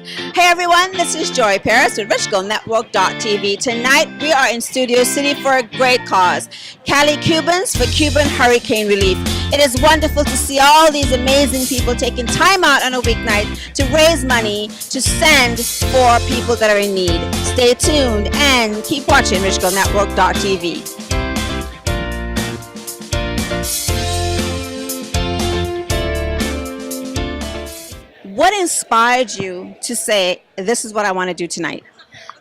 Hey everyone, this is Joy Paris with Network.tv. Tonight we are in Studio City for a great cause, Cali Cubans for Cuban Hurricane Relief. It is wonderful to see all these amazing people taking time out on a weeknight to raise money to send for people that are in need. Stay tuned and keep watching Network.tv. What inspired you to say, this is what I want to do tonight?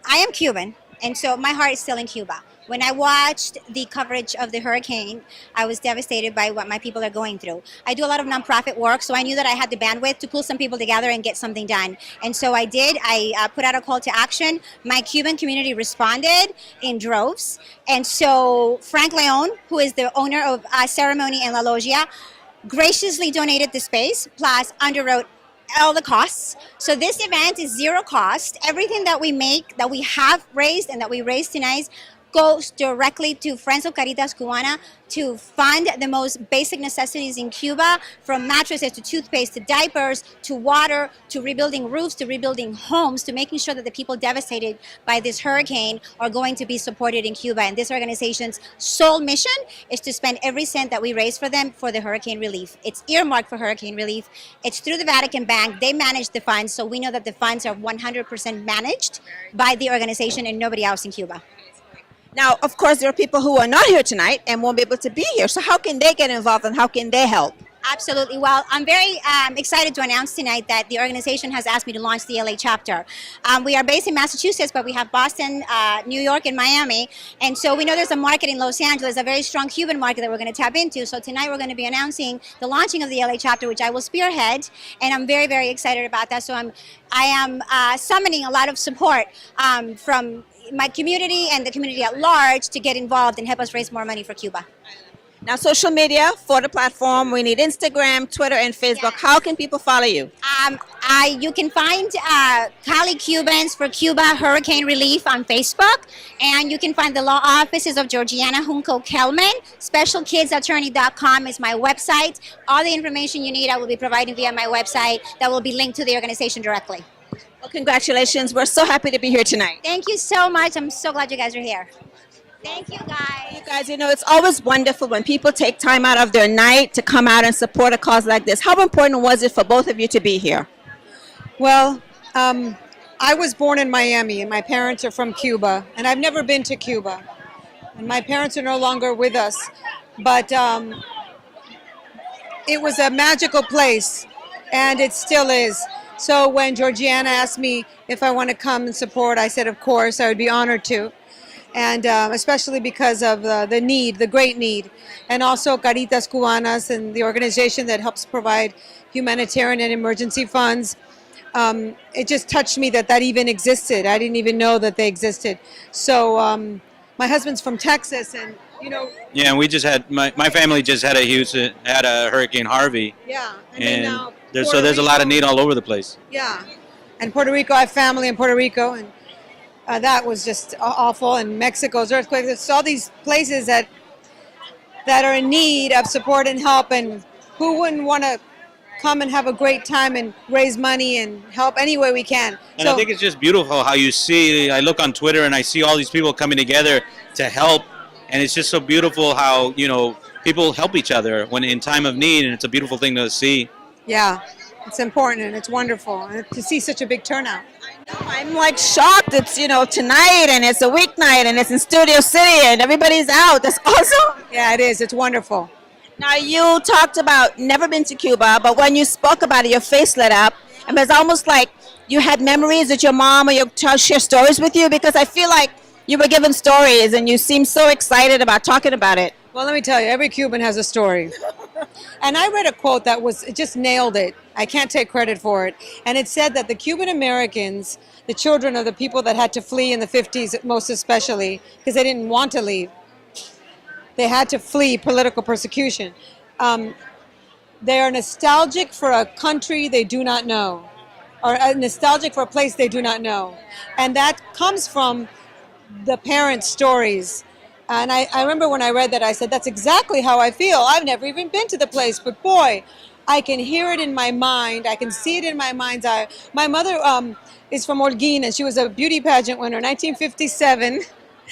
I am Cuban, and so my heart is still in Cuba. When I watched the coverage of the hurricane, I was devastated by what my people are going through. I do a lot of nonprofit work, so I knew that I had the bandwidth to pull some people together and get something done. And so I did. I put out a call to action. My Cuban community responded in droves. And so Frank Leon, who is the owner of Ceremony and La Logia, graciously donated the space, plus underwrote all the costs. So this event is zero cost. Everything that we make, that we have raised and that we raised tonight, goes directly to Friends of Caritas Cubana to fund the most basic necessities in Cuba, from mattresses to toothpaste to diapers to water to rebuilding roofs to rebuilding homes, to making sure that the people devastated by this hurricane are going to be supported in Cuba. And this organization's sole mission is to spend every cent that we raise for them for the hurricane relief. It's earmarked for hurricane relief. It's through the Vatican Bank. They manage the funds, so we know that the funds are 100% managed by the organization and nobody else in Cuba. Now, of course, there are people who are not here tonight and won't be able to be here. So how can they get involved and how can they help? Absolutely. Well, I'm very excited to announce tonight that the organization has asked me to launch the LA chapter. We are based in Massachusetts, but we have Boston, New York, and Miami. And so we know there's a market in Los Angeles, a very strong Cuban market that we're going to tap into. So tonight we're going to be announcing the launching of the LA chapter, which I will spearhead. And I'm very, very excited about that. So I am summoning a lot of support from my community and the community at large to get involved and help us raise more money for Cuba. Now, social media for the platform, we need Instagram, Twitter, and Facebook. Yes. How can people follow you? You can find Cali Cubans for Cuba Hurricane Relief on Facebook, and you can find the law offices of Georgianna, Junco-Kelman. SpecialKidsAttorney.com is my website. All the information you need I will be providing via my website that will be linked to the organization directly. Well, congratulations. We're so happy to be here tonight. Thank you so much. I'm so glad you guys are here. Thank you, guys. You guys, it's always wonderful when people take time out of their night to come out and support a cause like this. How important was it for both of you to be here? Well, I was born in Miami, and my parents are from Cuba, and I've never been to Cuba. And my parents are no longer with us, but it was a magical place, and it still is. So when Georgianna asked me if I want to come and support, I said, of course, I would be honored to. And especially because of the need, the great need. And also Caritas Cubanas and the organization that helps provide humanitarian and emergency funds. It just touched me that even existed. I didn't even know that they existed. So my husband's from Texas, and Yeah, and we just had, my family just had a Hurricane Harvey. Yeah. And now there's a lot of need all over the place. Yeah. And Puerto Rico, I have family in Puerto Rico, and that was just awful. And Mexico's earthquake. There's all these places that are in need of support and help, and who wouldn't want to come and have a great time and raise money and help any way we can. And I think it's just beautiful how you see, I look on Twitter and I see all these people coming together to help, and it's just so beautiful how, people help each other when in time of need, and it's a beautiful thing to see. Yeah, it's important and it's wonderful, and to see such a big turnout. I'm like shocked. It's, tonight and it's a weeknight and it's in Studio City and everybody's out. That's awesome. Yeah, it is. It's wonderful. Now, you talked about never been to Cuba, but when you spoke about it, your face lit up. And it's almost like you had memories that your mom or your child share stories with you, because I feel like you were given stories and you seem so excited about talking about it. Well, let me tell you, every Cuban has a story. And I read a quote it just nailed it. I can't take credit for it. And it said that the Cuban Americans, the children of the people that had to flee in the 50s, most especially, because they didn't want to leave. They had to flee political persecution. They are nostalgic for a country they do not know, or nostalgic for a place they do not know. And that comes from the parents' stories. And I remember when I read that, I said, that's exactly how I feel. I've never even been to the place, but boy, I can hear it in my mind. I can see it in my mind's eye. My mother is from Holguín, and she was a beauty pageant winner, 1957.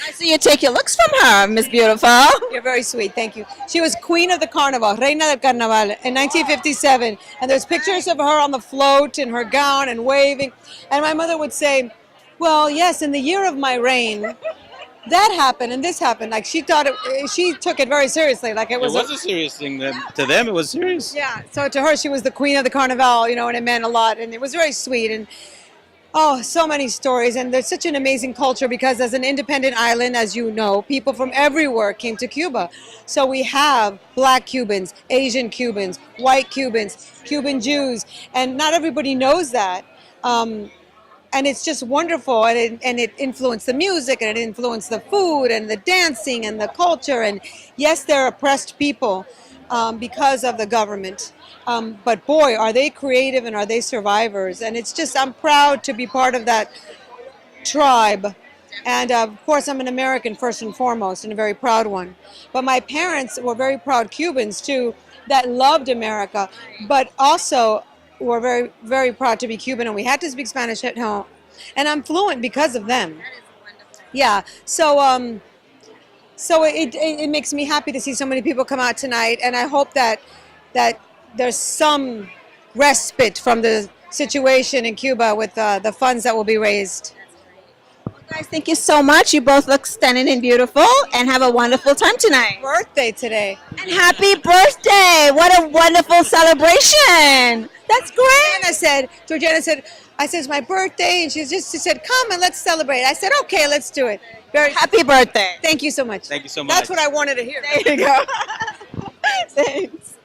I see you take your looks from her, Miss Beautiful. You're very sweet, thank you. She was Queen of the Carnival, Reina del Carnaval, in 1957. And there's pictures of her on the float in her gown and waving. And my mother would say, well, yes, in the year of my reign, that happened and this happened. Like she took it very seriously. Like it was a serious thing. To them, it was serious. Yeah, so to her, she was the Queen of the Carnival, and it meant a lot. And it was very sweet. And oh, so many stories, and there's such an amazing culture because as an independent island, as you know, people from everywhere came to Cuba. So we have Black Cubans, Asian Cubans, white Cubans, Cuban Jews, and not everybody knows that. And it's just wonderful, and it influenced the music, and it influenced the food, and the dancing, and the culture. And yes, they're oppressed people because of the government. But boy, are they creative and are they survivors. And it's just, I'm proud to be part of that tribe. And of course, I'm an American first and foremost, and a very proud one. But my parents were very proud Cubans too, that loved America, but also were very, very proud to be Cuban. And we had to speak Spanish at home. And I'm fluent because of them. Yeah, so it makes me happy to see so many people come out tonight. And I hope that there's some respite from the situation in Cuba with the funds that will be raised. Well, guys, thank you so much. You both look stunning and beautiful, and have a wonderful time tonight. Birthday today. And happy birthday! What a wonderful celebration! That's great. Georgianna said, I said, it's my birthday, and she said, come and let's celebrate. I said, okay, let's do it. Very happy birthday. Thank you so much. Thank you so much. That's what I wanted to hear. There you go. Thanks.